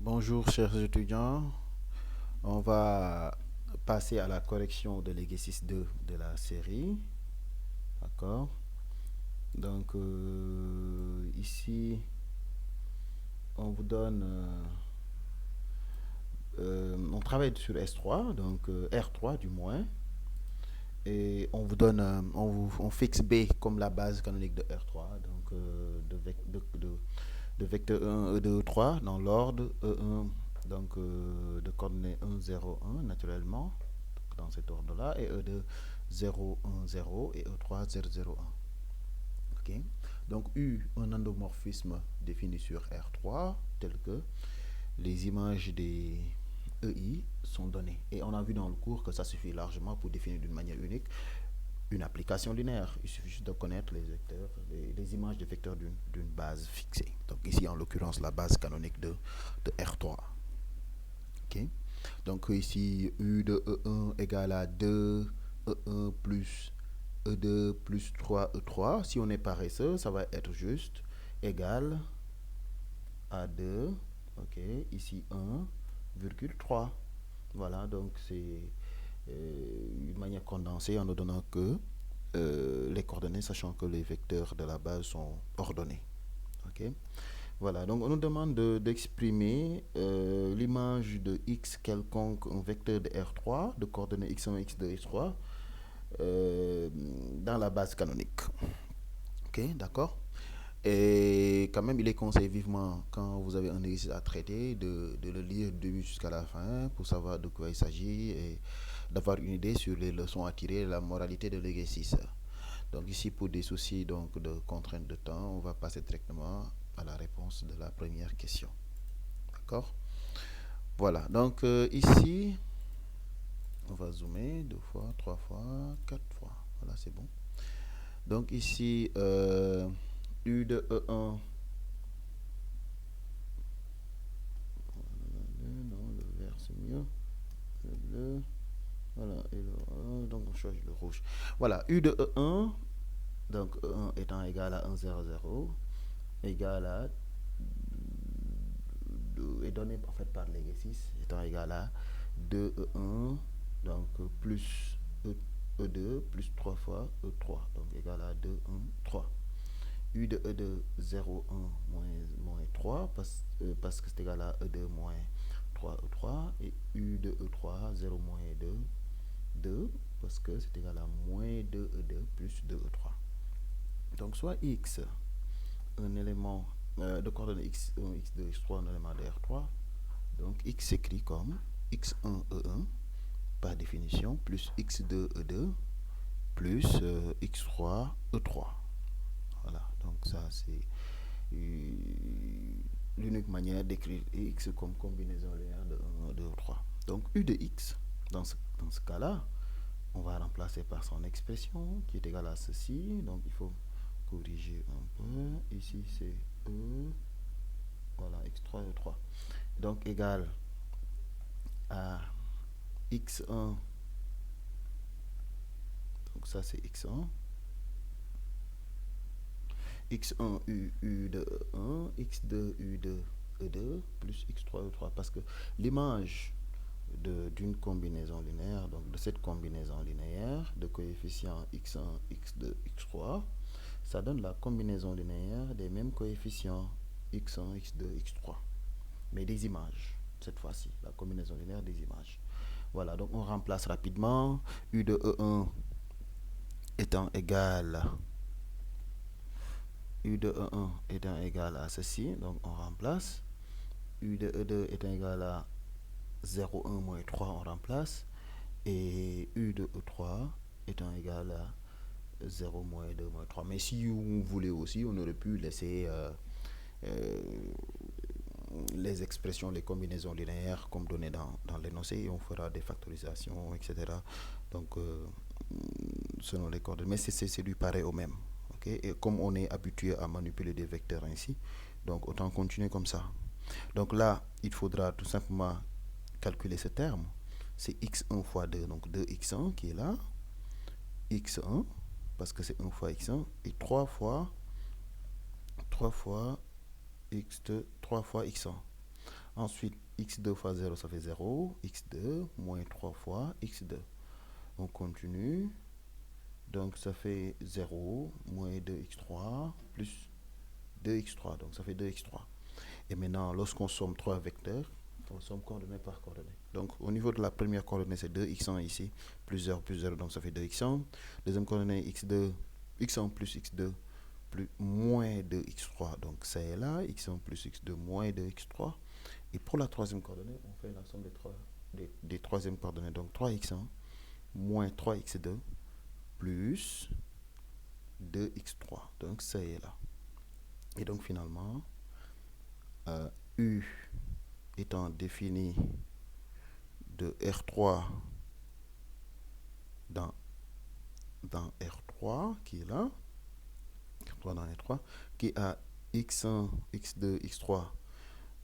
Bonjour chers étudiants, on va passer à la correction de l'exercice 2 de la série. D'accord. Donc ici, on vous donne, on travaille sur S3, donc R3 du moins, et on vous donne, on fixe B comme la base canonique de R3, donc de vecteur E1, E2, E3 dans l'ordre E1, donc de coordonnées 1, 0, 1 naturellement, dans cet ordre-là, et E2, 0, 1, 0, et E3, 0, 0, 1. Ok. Donc U, un endomorphisme défini sur R3, tel que les images des EI sont données. Et on a vu dans le cours que ça suffit largement pour définir d'une manière unique une application linéaire. Il suffit juste de connaître les vecteurs, les images des vecteurs d'une base fixée. Donc ici, en l'occurrence, la base canonique de R3. Ok. Donc ici, U de E1 égale à 2 E1 plus E2 plus 3 E3. Si on est paresseux, ça va être juste égal à 2. Ok. Ici 1,3. Voilà, donc c'est une manière condensée en ne donnant que les coordonnées, sachant que les vecteurs de la base sont ordonnés. Ok. Voilà, donc on nous demande d'exprimer l'image de x quelconque, un vecteur de R3, de coordonnées x1, x2, x3, dans la base canonique. Ok, d'accord. Et quand même, il est conseillé vivement, quand vous avez un exercice à traiter, de le lire du début jusqu'à la fin pour savoir de quoi il s'agit et d'avoir une idée sur les leçons à tirer, la moralité de l'exercice. Donc ici, pour des soucis donc, de contrainte de temps, on va passer directement à la réponse de la première question. D'accord. Voilà, donc ici, on va zoomer 2 fois, 3 fois, 4 fois. Voilà, c'est bon. Donc ici, U de E1. Non, le vert c'est mieux. Le bleu. Voilà, et donc on change le rouge. Voilà, U de E1, donc E1 étant égal à 1, 0, 0, égal à est donné en fait par l'exercice étant égal à 2E1, donc plus E2 plus 3 fois E3, donc égal à 2, 1, 3. U de E2 0, 1 moins 3 parce que c'est égal à E2 moins 3 E3 et U de E3 0 moins 2 2 parce que c'est égal à moins 2 E2 plus 2 E3. Donc soit X, un élément de coordonnées X1, X2, X3, un élément de R3. Donc X s'écrit comme X1 E1 par définition plus X2 E2 plus X3 E3. Voilà, donc ça c'est l'unique manière d'écrire X comme combinaison linéaire de 1, 2 ou 3. Donc U de X, dans ce cas-là, on va remplacer par son expression qui est égale à ceci. Donc il faut corriger un peu. Ici c'est E, voilà, X3 E3. Donc égal à X1, donc ça c'est X1. X1 U de E1, X2 U de E2 plus X3 E3 parce que l'image d'une combinaison linéaire, donc de cette combinaison linéaire de coefficients x1, x2, x3, ça donne la combinaison linéaire des mêmes coefficients x1, x2, x3, mais des images, cette fois-ci, la combinaison linéaire des images. Voilà, donc on remplace rapidement U de E1 étant égal U de E1 étant égal à ceci, donc on remplace U de E2 étant égal à 0, 1 moins 3, on remplace. Et U de E3 étant égal à 0 moins 2 moins 3. Mais si vous voulez aussi, on aurait pu laisser euh, les expressions, les combinaisons linéaires comme donné dans l'énoncé et on fera des factorisations, etc. Donc, selon les coordonnées. Mais c'est lui pareil au même. Okay? Et comme on est habitué à manipuler des vecteurs ainsi, donc autant continuer comme ça. Donc là, il faudra tout simplement calculer ce terme. C'est x1 fois 2, donc 2x1 qui est là, x1, parce que c'est 1 fois x1, et 3 fois x2, 3 fois x1. Ensuite, x2 fois 0, ça fait 0. x2 moins 3 fois x2. On continue. Donc, ça fait 0 moins 2x3 plus 2x3. Donc, ça fait 2x3. Et maintenant, lorsqu'on somme 3 vecteurs, on somme coordonnée par coordonnée. Donc, au niveau de la première coordonnée, c'est 2x1 ici, plus 0 plus 0, donc ça fait 2x1. Deuxième coordonnée, x2, x1 plus x2 plus moins 2x3. Donc, c'est là, x1 plus x2 moins 2x3. Et pour la troisième coordonnée, on fait la somme des troisièmes coordonnées. Donc, 3x1 moins 3x2 plus 2x3. Donc, c'est là. Et donc, finalement, U étant défini de R3 dans R3, qui est là, R3 dans R3, qui a x1, x2, x3,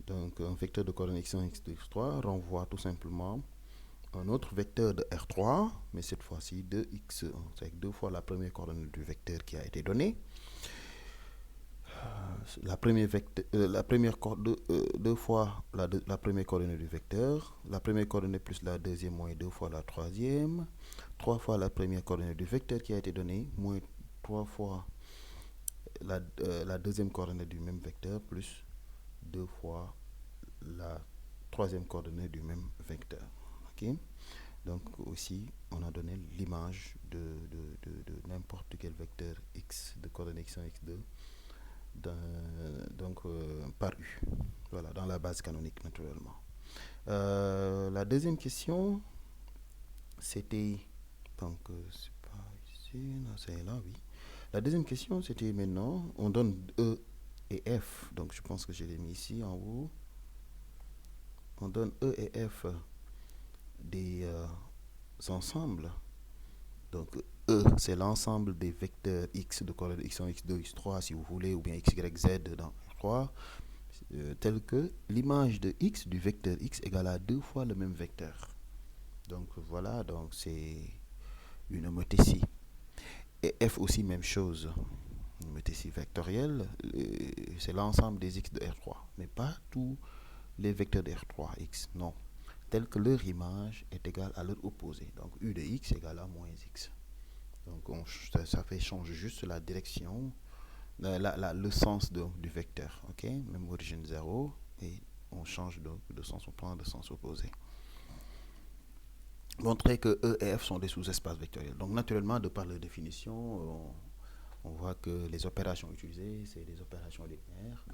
donc un vecteur de coordonnées x1, x2, x3, renvoie tout simplement un autre vecteur de R3, mais cette fois-ci de x1, c'est deux fois la première coordonnée du vecteur qui a été donnée. La première deux fois la première coordonnée du vecteur, la première coordonnée plus la deuxième moins deux fois la troisième, trois fois la première coordonnée du vecteur qui a été donnée, moins trois fois la deuxième coordonnée du même vecteur plus deux fois la troisième coordonnée du même vecteur. Okay? Donc aussi, on a donné l'image de n'importe quel vecteur x, de coordonnées x1, x2, par U. Voilà, dans la base canonique, naturellement. La deuxième question, c'était... Donc, c'est pas ici, non, c'est là, oui. La deuxième question, c'était maintenant, on donne E et F. Donc, je pense que je l'ai mis ici en haut. On donne E et F des ensembles. Donc, E, c'est l'ensemble des vecteurs X de coordonnées X1, X2, X3, si vous voulez, ou bien X, Y, Z dans R3, tel que l'image de X du vecteur X égale à deux fois le même vecteur. Donc, voilà, donc c'est une homothétie. Et F aussi, même chose. Une homothétie vectorielle, c'est l'ensemble des X de R3, mais pas tous les vecteurs de R3, X, non. Tel que leur image est égale à leur opposé. Donc, U de X égale à moins X. Donc, ça fait changer juste la direction, le sens du vecteur. Ok, même origine 0, et on change donc de sens, on prend de sens opposé. Montrer que E et F sont des sous-espaces vectoriels. Donc, naturellement, de par leur définition, on voit que les opérations utilisées, c'est des opérations linéaires.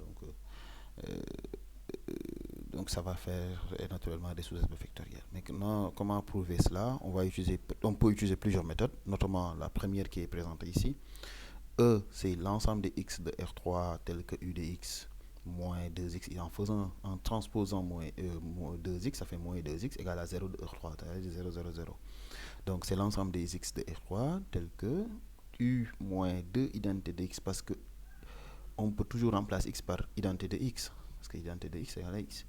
Donc ça va faire naturellement des sous-espaces vectoriels. Maintenant, comment prouver cela? On peut utiliser plusieurs méthodes, notamment la première qui est présentée ici. E, c'est l'ensemble des x de R3 tel que U de x moins 2x. Et en transposant moins 2x, ça fait moins 2x égale à 0 de R3, c'est-à-dire 0, 0, 0. Donc c'est l'ensemble des x de R3 tel que U moins 2 identité de x, parce que on peut toujours remplacer x par identité de x, parce que identité de x égale à x.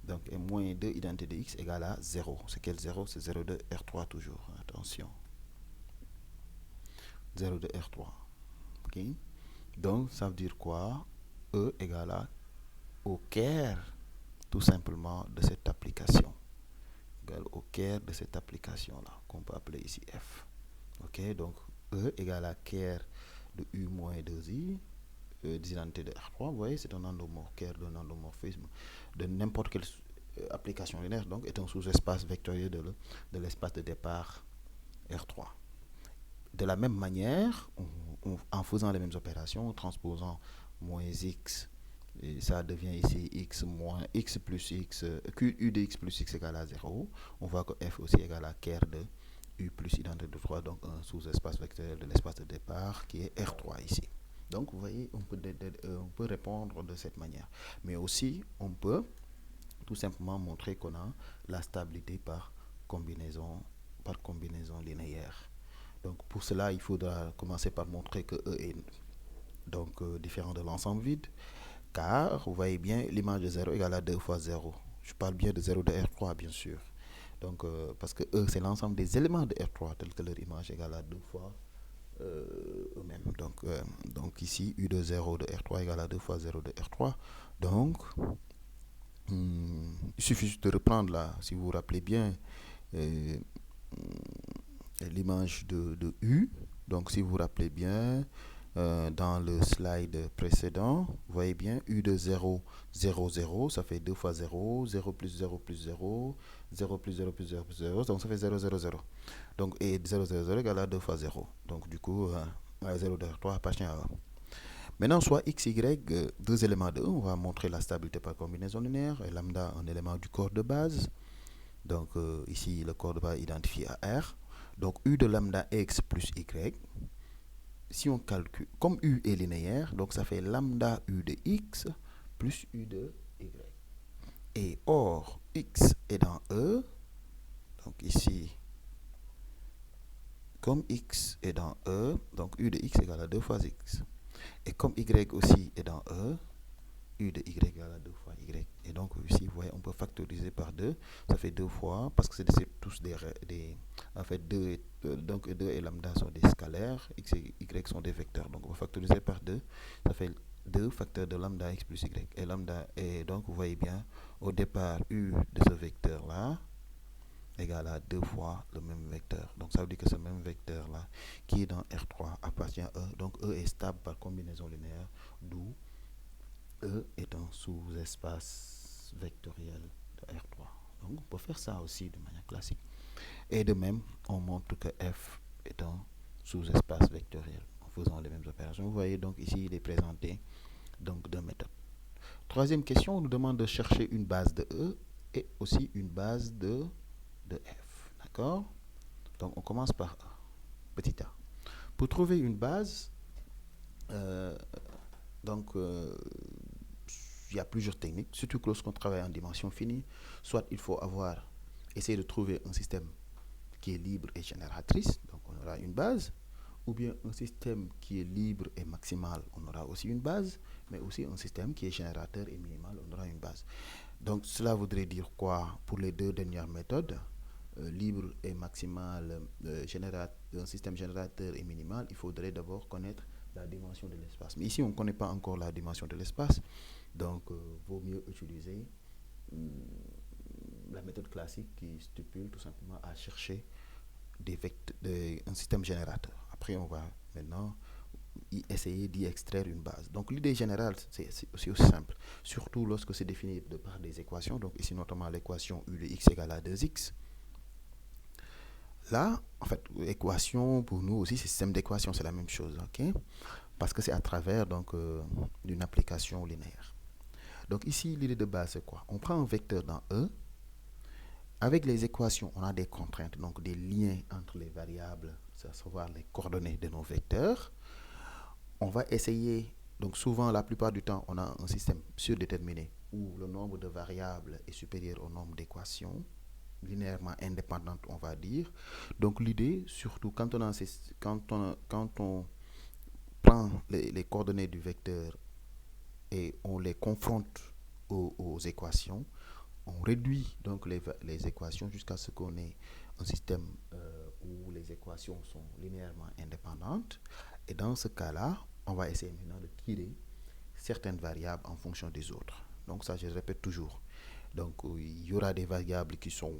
Donc, et moins 2 identité de x égale à 0. C'est quel 0? C'est 0 de R3 toujours. Attention. 0 de R3. Ok? Donc, ça veut dire quoi? E égale à au caire, tout simplement, de cette application. Égale au caire de cette application-là, qu'on peut appeler ici F. Ok? Donc, E égale à caire de U moins 2I, des identités de R3. Vous voyez, c'est un endomorphisme, caire d'un endomorphisme de n'importe quelle application linéaire, donc est un sous-espace vectoriel de l'espace de départ R3. De la même manière, en faisant les mêmes opérations, en transposant moins x, et ça devient ici x moins x plus x, u de x plus x égale à 0, on voit que f aussi égale à caire de u plus identité de 3, donc un sous-espace vectoriel de l'espace de départ qui est R3 ici. Donc vous voyez, on peut répondre de cette manière. Mais aussi, on peut tout simplement montrer qu'on a la stabilité par combinaison linéaire. Donc pour cela, il faudra commencer par montrer que E est donc différent de l'ensemble vide, car vous voyez bien l'image de 0 égale à 2 fois 0. Je parle bien de 0 de R3 bien sûr. Donc parce que E c'est l'ensemble des éléments de R3 tels que leur image égale à 2 fois eux-mêmes. Donc ici U de 0 de R3 égale à 2 fois 0 de R3. Donc Il suffit juste de reprendre là, si vous vous rappelez bien, euh, l'image de U. Donc, si vous vous rappelez bien, dans le slide précédent, vous voyez bien, U de 0, 0, 0, ça fait 2 fois 0, 0 plus 0 plus 0, 0 plus 0 plus 0 plus 0, donc ça fait 0, 0, 0. Donc, et 0, 0, 0 égale à 2 fois 0. Donc, du coup, 0 de 3 appartient à 1. Maintenant, soit x, y, deux éléments de 1, on va montrer la stabilité par combinaison linéaire, et lambda, un élément du corps de base. Donc, ici, le corps de base identifié à R. Donc, U de lambda x plus y. Si on calcule, comme U est linéaire, donc ça fait lambda U de x plus U de y. Et or, x est dans E, donc ici, comme x est dans E, donc U de x égale à 2 fois x. Et comme y aussi est dans E, U de y égale à 2 fois y. Et donc ici, vous voyez, on peut factoriser par 2. Ça fait 2 fois, parce que c'est tous en fait, 2 et, donc 2 et lambda sont des scalaires, x et y sont des vecteurs. Donc on va factoriser par 2. Ça fait 2 facteurs de lambda x plus y. Et lambda, et donc vous voyez bien, au départ, U de ce vecteur-là égale à 2 fois le même vecteur. Donc ça veut dire que ce même vecteur-là, qui est dans R3, appartient à E. Donc E est stable par combinaison linéaire, d'où E est un sous-espace vectoriel de R3. Donc on peut faire ça aussi de manière classique. Et de même, on montre que F est un sous-espace vectoriel en faisant les mêmes opérations. Vous voyez donc ici, il est présenté donc deux méthodes. Troisième question, on nous demande de chercher une base de E et aussi une base de F. D'accord? Donc on commence par A, petit a. Pour trouver une base, donc il y a plusieurs techniques, surtout que lorsqu'on travaille en dimension finie, soit il faut essayer de trouver un système qui est libre et génératrice, donc on aura une base, ou bien un système qui est libre et maximal, on aura aussi une base, mais aussi un système qui est générateur et minimal, on aura une base. Donc cela voudrait dire quoi pour les deux dernières méthodes, libre et maximal, un système générateur et minimal, il faudrait d'abord connaître la dimension de l'espace. Mais ici, on ne connaît pas encore la dimension de l'espace, donc vaut mieux utiliser la méthode classique qui stipule tout simplement à chercher un système générateur. Après, on va maintenant essayer d'y extraire une base. Donc l'idée générale, c'est aussi simple, surtout lorsque c'est défini par des équations. Donc ici, notamment l'équation U de x égale à 2x. Là, en fait, équation, pour nous aussi, système d'équation, c'est la même chose, ok? Parce que c'est à travers donc d'une application linéaire. Donc ici, l'idée de base, c'est quoi? On prend un vecteur dans E. Avec les équations, on a des contraintes, donc des liens entre les variables, à savoir les coordonnées de nos vecteurs. On va essayer, donc souvent, la plupart du temps, on a un système surdéterminé où le nombre de variables est supérieur au nombre d'équations, linéairement indépendantes, on va dire. Donc l'idée, surtout quand on prend les coordonnées du vecteur et on les confronte aux équations, on réduit donc les équations jusqu'à ce qu'on ait un système où les équations sont linéairement indépendantes. Et dans ce cas-là, on va essayer maintenant de tirer certaines variables en fonction des autres. Donc ça, je répète toujours. Donc il y aura des variables qui sont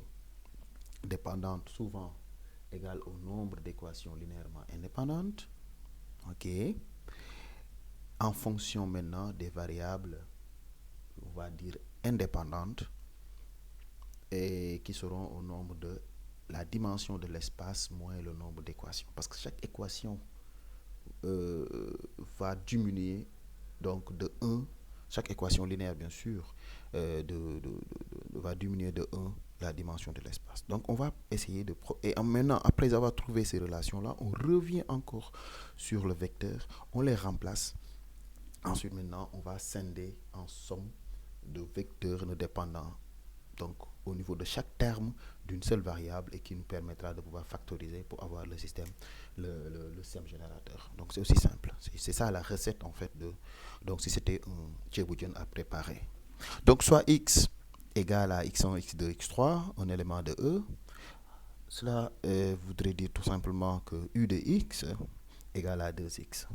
dépendantes, souvent égales au nombre d'équations linéairement indépendantes. OK. En fonction maintenant des variables, on va dire indépendantes, et qui seront au nombre de la dimension de l'espace moins le nombre d'équations. Parce que chaque équation va diminuer donc de 1, chaque équation linéaire bien sûr, va diminuer de 1 la dimension de l'espace. Donc on va essayer et maintenant, après avoir trouvé ces relations-là, on revient encore sur le vecteur, on les remplace. Ensuite maintenant, on va scinder en somme de vecteurs ne dépendants, donc au niveau de chaque terme d'une seule variable, et qui nous permettra de pouvoir factoriser pour avoir le système générateur. Donc c'est aussi simple. C'est ça la recette en fait donc si c'était un Djeboudian à préparer. Donc soit x égale à x1, x2, x3, un élément de E. Cela voudrait dire tout simplement que u de x égale à 2x.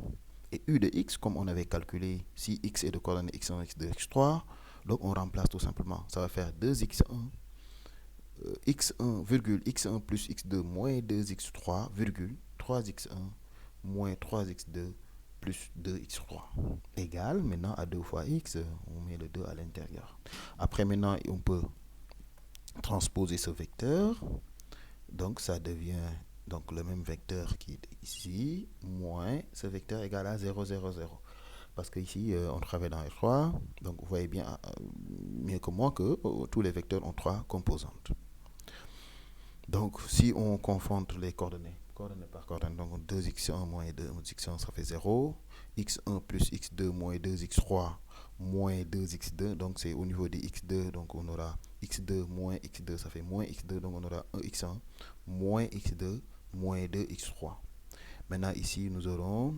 Et u de x, comme on avait calculé, si x est de coordonnées x1, x2, x3, Donc on remplace tout simplement. Ça va faire 2x1, x1, virgule, x1 plus x2 moins 2x3, virgule, 3x1 moins 3x2 plus 2x3 égale, maintenant à 2 fois x, on met le 2 à l'intérieur. Après, maintenant, on peut transposer ce vecteur. Donc, ça devient donc le même vecteur qui est ici, moins ce vecteur égal à 0, 0, 0. Parce qu'ici, on travaille dans R3. Donc, vous voyez bien mieux que moi que tous les vecteurs ont 3 composantes. Donc, si on confronte les coordonnées, coordonnées par coordonnées, donc 2x1 moins 2x1, ça fait 0. x1 plus x2 moins 2x3 moins 2x2, donc c'est au niveau des x2, donc on aura x2 moins x2, ça fait moins x2, donc on aura 1x1 moins x2 moins 2x3. Maintenant, ici, nous aurons,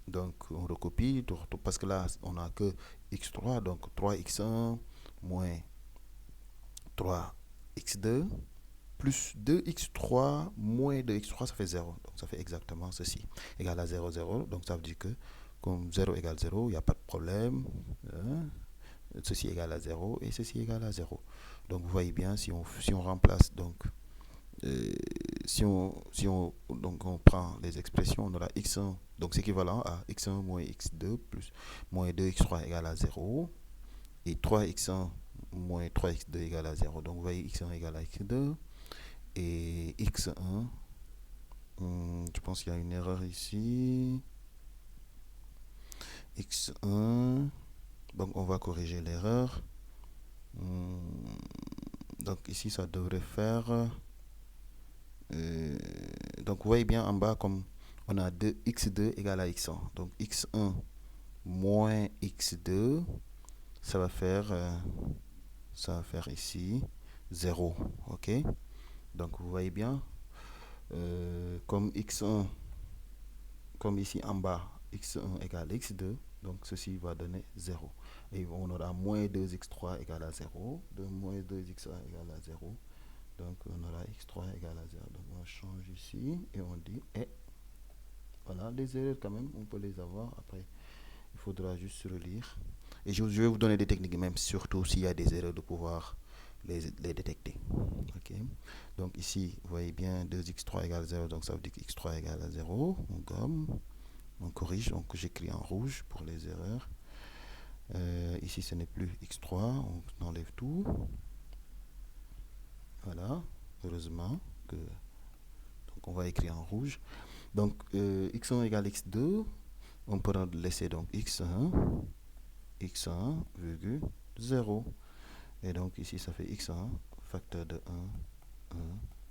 donc on recopie, parce que là, on n'a que x3, donc 3x1 moins 3x2 plus 2x3 moins 2x3, ça fait 0. Donc ça fait exactement ceci. Égal à 0, 0. Donc ça veut dire que comme 0 égale 0, il n'y a pas de problème. Ceci égale à 0 et ceci égale à 0. Donc vous voyez bien, si on remplace, donc donc on prend les expressions, on aura x1, donc c'est équivalent à x1 moins x2 plus moins 2x3 égale à 0 et 3x1 moins 3x2 égale à 0. Donc vous voyez x1 égale à x2 et x1, je pense qu'il y a une erreur ici, x1, donc on va corriger l'erreur. Donc ici ça devrait faire, donc vous voyez bien en bas comme on a x2 égale à x1, donc x1 moins x2, ça va faire ici 0, ok. Donc vous voyez bien, comme x1, comme ici en bas, x1 égale x2, donc ceci va donner 0. Et on aura moins 2x3 égale à 0, de moins 2x1 égale à 0. Donc on aura x3 égale à 0. Donc on change ici et on dit, et voilà, les erreurs quand même, on peut les avoir. Après, il faudra juste relire. Et je vais vous donner des techniques, même surtout s'il y a des erreurs, de pouvoir les détecter. Ok. Donc ici, vous voyez bien 2x3 égale 0, donc ça veut dire que x3 égale à 0. On gomme, on corrige, donc j'écris en rouge pour les erreurs. Ici, ce n'est plus x3, on enlève tout. Voilà, heureusement que. Donc on va écrire en rouge. Donc x1 égale x2, on peut laisser donc x1, virgule 0. Et donc ici, ça fait x1, facteur de 1, 1.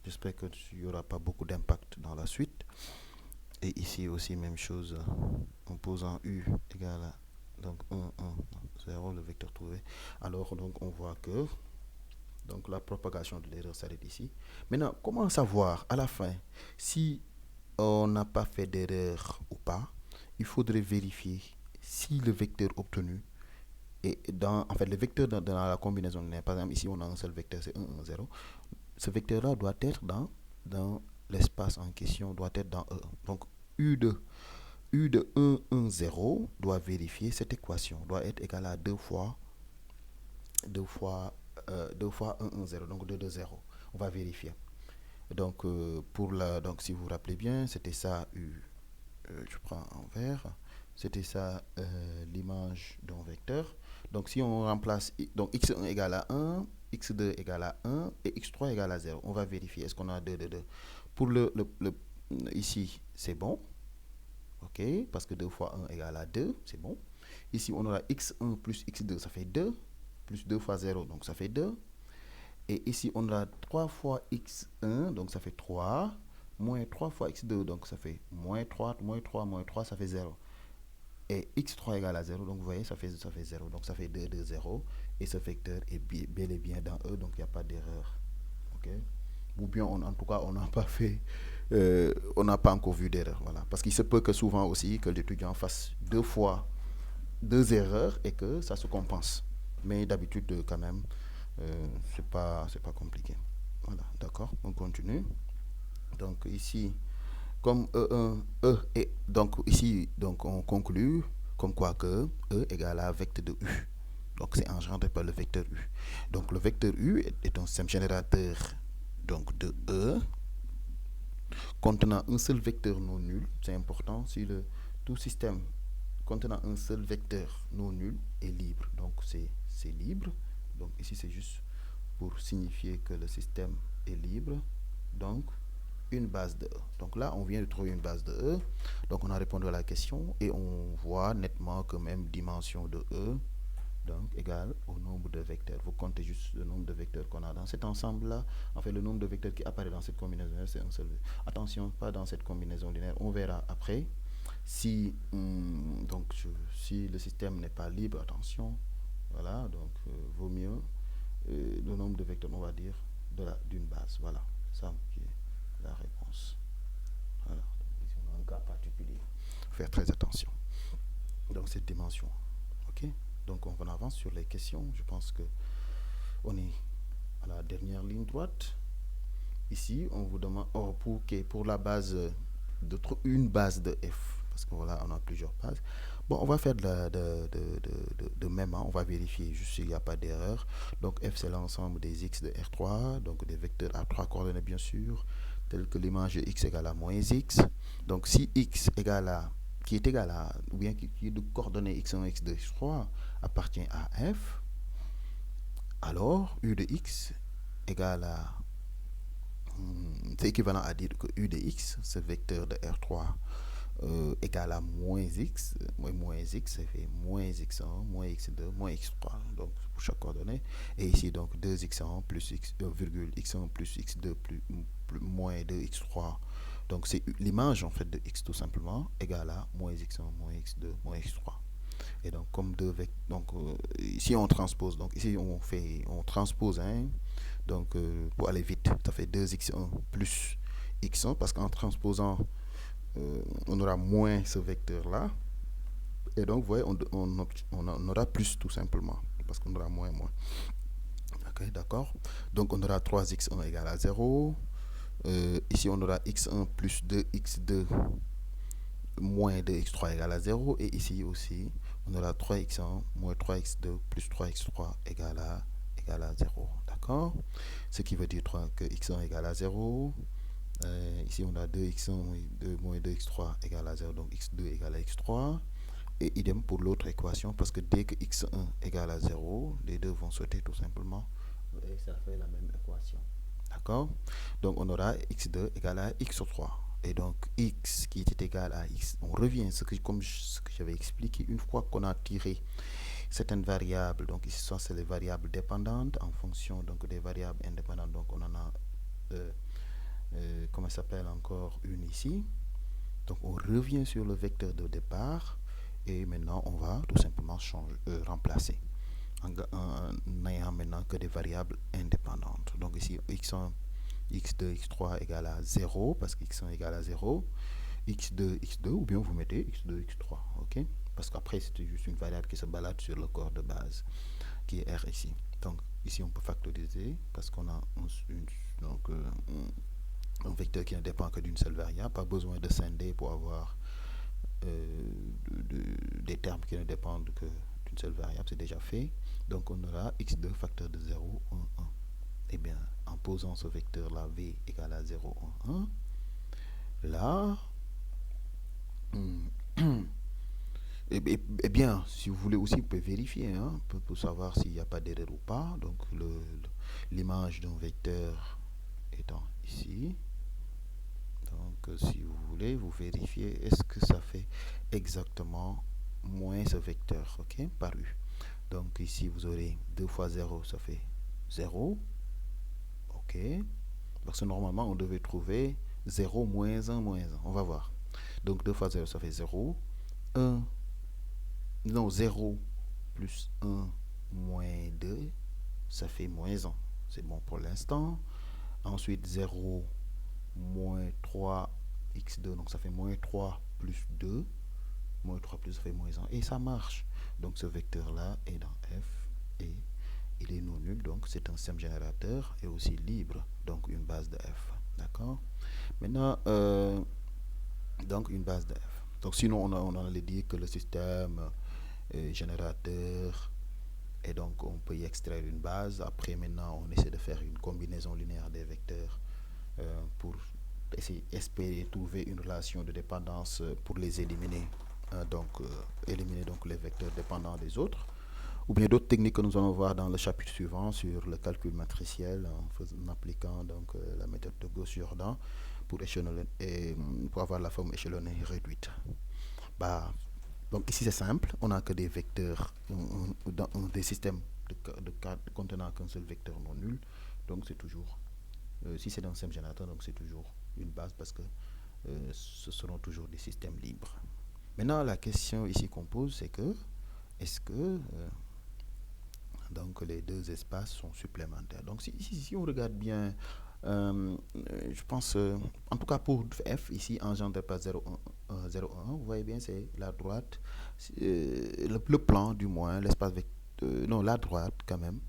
J'espère qu'il n'y aura pas beaucoup d'impact dans la suite. Et ici aussi, même chose, en posant u égale à donc 1, 1, 0, le vecteur trouvé. Alors, donc, on voit que donc, la propagation de l'erreur s'arrête ici. Maintenant, comment savoir à la fin si on n'a pas fait d'erreur ou pas? Il faudrait vérifier si le vecteur obtenu et en fait, le vecteur dans la combinaison, par exemple, ici, on a un seul vecteur, c'est 1, 1, 0. Ce vecteur-là doit être dans l'espace en question, doit être dans E. Donc, U de 1, 1, 0 doit vérifier cette équation, doit être égal à 2 fois 1, 1, 0, donc 2, 2, 0. On va vérifier. Donc, donc si vous vous rappelez bien, c'était ça, je prends en vert. C'était ça l'image d'un vecteur. Donc si on remplace, donc x1 égale à 1, x2 égale à 1 et x3 égale à 0. On va vérifier, est-ce qu'on a 2, 2, 2. Pour ici, c'est bon. Ok, parce que 2 fois 1 égale à 2, c'est bon. Ici, on aura x1 plus x2, ça fait 2. Plus 2 fois 0, donc ça fait 2. Et ici, on a 3 fois x1, donc ça fait 3. Moins 3 fois x2, donc ça fait moins 3, moins 3, moins 3, ça fait 0. Et x3 égale à 0, donc vous voyez, ça fait 0. Donc ça fait 2, 2, 0. Et ce vecteur est bel et bien dans E, donc il n'y a pas d'erreur. Ok. Ou bien, en tout cas, on n'a pas fait, on n'a pas encore vu d'erreur. Voilà. Parce qu'il se peut que souvent aussi, que l'étudiant fasse 2 fois 2 erreurs et que ça se compense. Mais d'habitude, quand même, c'est pas compliqué. Voilà, d'accord, on continue. Donc ici, comme E donc ici, donc on conclut comme quoi que E égale à vecteur de U. Donc c'est engendré par le vecteur U. Donc le vecteur U est un système générateur donc de E contenant un seul vecteur non nul. C'est important si le tout système contenant un seul vecteur non nul est libre. Donc c'est libre. Donc ici c'est juste pour signifier que le système est libre. Donc une base de E. Donc là, on vient de trouver une base de E. Donc on a répondu à la question et on voit nettement que même dimension de E donc égale au nombre de vecteurs. Vous comptez juste le nombre de vecteurs qu'on a dans cet ensemble-là. En fait, le nombre de vecteurs qui apparaît dans cette combinaison, c'est un seul. Attention, pas dans cette combinaison linéaire. On verra après. Si, si le système n'est pas libre, attention. Voilà, donc vaut mieux le nombre de vecteurs, on va dire, d'une base. Voilà, ça qui est la réponse. Voilà, donc ici on a un cas particulier. Faire très attention. Donc cette dimension. Ok. Donc on avance sur les questions. Je pense que on est à la dernière ligne droite. Ici, on vous demande pour la base une base de f, parce que voilà, on a plusieurs bases. Bon, on va faire de même, hein. On va vérifier juste s'il n'y a pas d'erreur. Donc f, c'est l'ensemble des x de R3, donc des vecteurs à 3 coordonnées bien sûr, tels que l'image de x égale à moins x. Donc si x égale à qui est égal à, ou bien qui est de coordonnées x1, x2, x3 appartient à f, alors u de x égale à, c'est équivalent à dire que u de x, ce vecteur de R3, égale à moins x, ça fait moins x1, moins x2, moins x3, donc pour chaque coordonnée. Et ici, donc 2x1 plus x, virgule x1 plus x2 moins 2x3. Donc c'est l'image en fait de x tout simplement égale à moins x1, moins x2, moins x3. Et donc comme deux vecteurs, donc ici on transpose, donc ici on transpose, hein, donc pour aller vite, ça fait 2x1 plus x1 parce qu'en transposant on aura moins ce vecteur là et donc vous voyez on aura plus tout simplement parce qu'on aura moins. Ok, d'accord, donc on aura 3x1 égale à 0. Ici on aura x1 plus 2x2 moins 2x3 égale à 0 et ici aussi on aura 3x1 moins 3x2 plus 3x3 égale à 0. D'accord, ce qui veut dire que x1 égale à 0. Ici on a 2x1 moins 2x3 égale à 0, donc x2 égale à x3. Et idem pour l'autre équation, parce que dès que x1 égale à 0, les deux vont sauter tout simplement. Et ça fait la même équation. D'accord, donc on aura x2 égale à x3. Et donc x qui était égal à x, on revient comme ce que j'avais expliqué, une fois qu'on a tiré certaines variables, donc ici c'est les variables dépendantes en fonction donc des variables indépendantes, donc on en a comment ça s'appelle encore une ici. Donc on revient sur le vecteur de départ et maintenant on va tout simplement remplacer en n'ayant maintenant que des variables indépendantes. Donc ici x1, x2, x3 égale à 0 parce que x1 égale à 0, x2, x2 ou bien vous mettez x2, x3, ok, parce qu'après c'est juste une variable qui se balade sur le corps de base qui est R ici. Donc ici on peut factoriser parce qu'on a un vecteur qui ne dépend que d'une seule variable, pas besoin de scinder pour avoir des termes qui ne dépendent que d'une seule variable, c'est déjà fait. Donc on aura x2 facteur de 0, 1, 1. Et bien, en posant ce vecteur-là, v égale à 0, 1, 1, là, et bien, si vous voulez aussi, vous pouvez vérifier hein, pour savoir s'il n'y a pas d'erreur ou pas. Donc l'image d'un vecteur étant ici. Donc si vous voulez, vous vérifiez est-ce que ça fait exactement moins ce vecteur, ok, par U. Donc ici vous aurez 2 fois 0, ça fait 0, ok, parce que normalement on devait trouver 0 moins 1 moins 1, on va voir. Donc 2 fois 0 ça fait 0, 1, non 0 plus 1 moins 2, ça fait moins 1, c'est bon pour l'instant. Ensuite 0 moins 3x2, donc ça fait moins 3 plus 2, moins 3 plus ça fait moins 1, et ça marche. Donc ce vecteur-là est dans F, et il est non nul, donc c'est un système générateur, et aussi libre, donc une base de F. D'accord. Maintenant, donc une base de F. Donc sinon, on allait dire que le système générateur Et donc, on peut y extraire une base. Après, maintenant, on essaie de faire une combinaison linéaire des vecteurs pour espérer trouver une relation de dépendance pour les éliminer. Éliminer donc les vecteurs dépendants des autres. Ou bien d'autres techniques que nous allons voir dans le chapitre suivant sur le calcul matriciel en appliquant donc la méthode de Gauss-Jordan pour échelonner et pour avoir la forme échelonnée réduite. Bah, donc ici c'est simple, on n'a que des vecteurs, des systèmes contenant qu'un seul vecteur non nul, donc c'est toujours, si c'est dans un système générateur, donc c'est toujours une base parce que ce seront toujours des systèmes libres. Maintenant la question ici qu'on pose c'est que, est-ce que donc les deux espaces sont supplémentaires. Donc si on regarde bien, je pense, en tout cas pour f, ici engendre par 0, 1, 0, 1, vous voyez bien c'est la droite, le plan du moins, l'espace vecteur, non la droite quand même,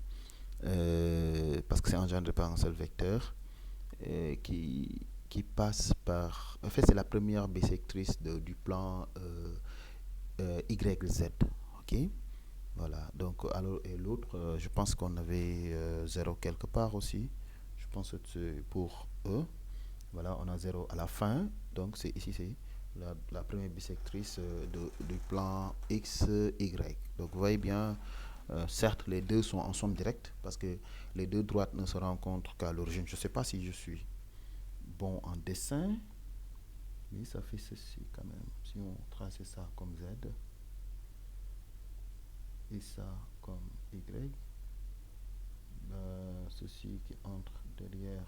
parce que c'est engendré par un seul vecteur qui passe par, en fait c'est la première bisectrice du plan YZ, ok. Voilà, donc alors et l'autre, je pense qu'on avait 0 quelque part aussi. Je pense que c'est pour E. Voilà, on a 0 à la fin. Donc c'est ici, c'est la première bisectrice du plan XY. Donc vous voyez bien, certes les deux sont en somme directe parce que les deux droites ne se rencontrent qu'à l'origine. Je ne sais pas si je suis bon en dessin, mais ça fait ceci quand même. Si on trace ça comme Z et ça comme Y, ceci qui entre derrière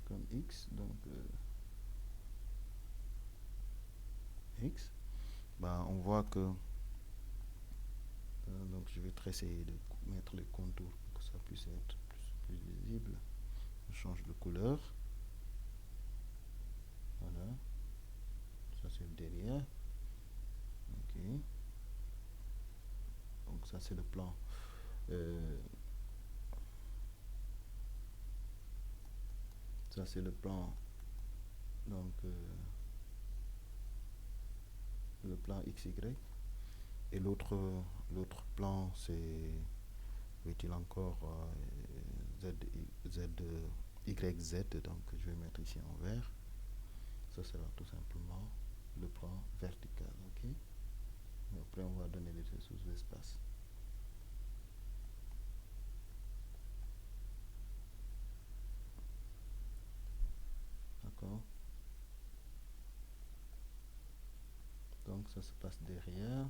comme X, donc X, on voit que donc je vais essayer de mettre les contours pour que ça puisse être plus visible. Je change de couleur. Voilà, ça c'est le derrière. Ok, donc ça c'est le plan. Ça c'est le plan, donc le plan XY. Et l'autre plan c'est, est-il encore YZ, donc je vais mettre ici en vert. Ça sera tout simplement le plan vertical, ok. Et après on va donner les ressources d'espace. D'accord. Donc ça se passe derrière.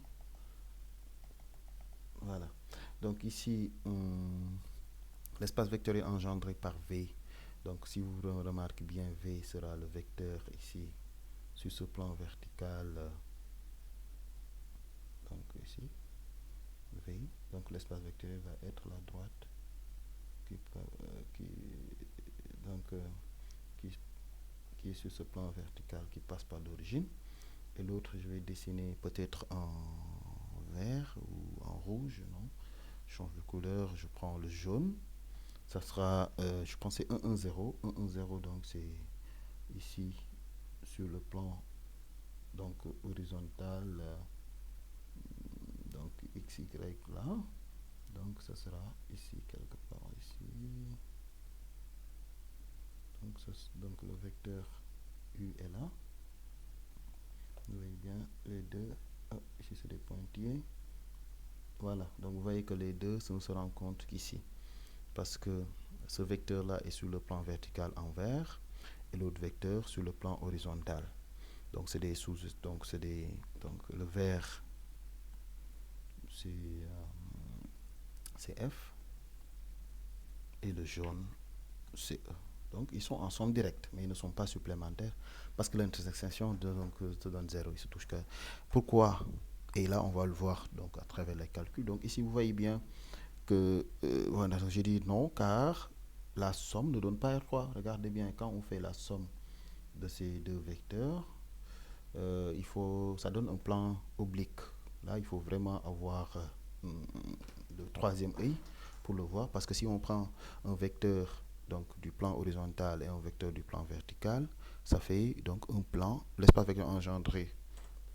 Voilà. Donc ici, l'espace vectoriel engendré par V. Donc si vous remarquez bien, V sera le vecteur ici sur ce plan vertical. Donc ici, V. Donc l'espace vectoriel va être la droite qui est sur ce plan vertical qui passe par l'origine. Et l'autre, je vais dessiner peut-être en vert ou en rouge, non. Je change de couleur, je prends le jaune. Ça sera, je pense c'est 1, 1, 0. 1, 1, 0, donc c'est ici sur le plan donc horizontal, donc XY là. Donc ça sera ici quelque part ici. Donc le vecteur U est là. Vous voyez bien les deux. Oh, ici c'est des pointillés. Voilà, donc vous voyez que les deux ne se rencontrent qu'ici. Parce que ce vecteur là est sur le plan vertical en vert et l'autre vecteur sur le plan horizontal. Donc c'est des sous, donc c'est des, donc le vert c'est F et le jaune c'est E. Donc ils sont en somme directe, mais ils ne sont pas supplémentaires parce que l'intersection te donne 0, il se touche que. Pourquoi? Et là on va le voir donc à travers les calculs. Donc ici vous voyez bien que voilà, j'ai dit non car la somme ne donne pas R3. Regardez bien, quand on fait la somme de ces deux vecteurs, ça donne un plan oblique. Là, il faut vraiment avoir le troisième œil pour le voir, parce que si on prend un vecteur donc du plan horizontal et un vecteur du plan vertical, ça fait donc un plan, l'espace vecteur engendré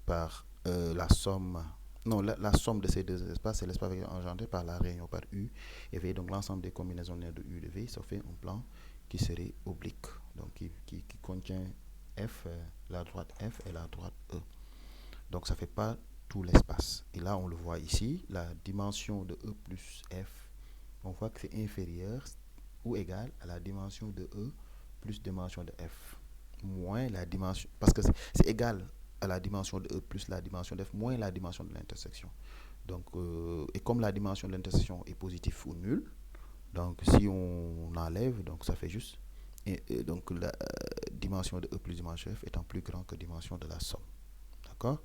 par la somme, Non, la somme de ces deux espaces, c'est l'espace engendré par la réunion par U et V. Donc l'ensemble des combinaisons linéaires de U et de V, ça fait un plan qui serait oblique. Donc qui contient F, la droite F et la droite E. Donc ça ne fait pas tout l'espace. Et là, on le voit ici, la dimension de E plus F, on voit que c'est inférieur ou égal à la dimension de E plus dimension de F, moins la dimension, parce que c'est égal à la dimension de E plus la dimension de F, moins la dimension de l'intersection. Donc, et comme la dimension de l'intersection est positive ou nulle, donc si on enlève, donc ça fait juste, donc la dimension de E plus dimension de F étant plus grand que dimension de la somme. D'accord?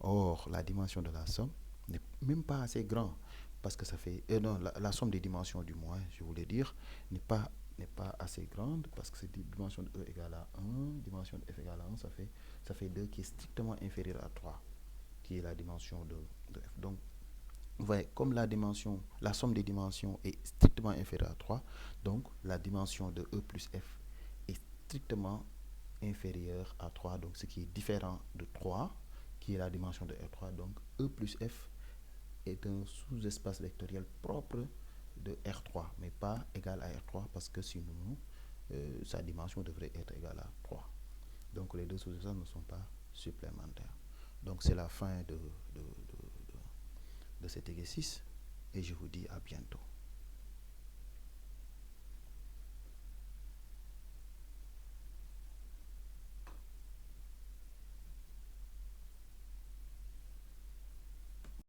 Or, la dimension de la somme n'est même pas assez grand parce que ça fait. Non, la somme des dimensions, du moins, je voulais dire, n'est pas assez grande parce que c'est dimension de E égale à 1, dimension de F égale à 1, ça fait 2 qui est strictement inférieur à 3, qui est la dimension de F. Donc, vous voyez, comme la somme des dimensions est strictement inférieure à 3, donc la dimension de E plus F est strictement inférieure à 3, donc ce qui est différent de 3, qui est la dimension de R3. Donc E plus F est un sous-espace vectoriel propre de R3, mais pas égal à R3 parce que sinon sa dimension devrait être égale à 3. Donc les deux sous-espaces ne sont pas supplémentaires. Donc c'est la fin de cet exercice et je vous dis à bientôt.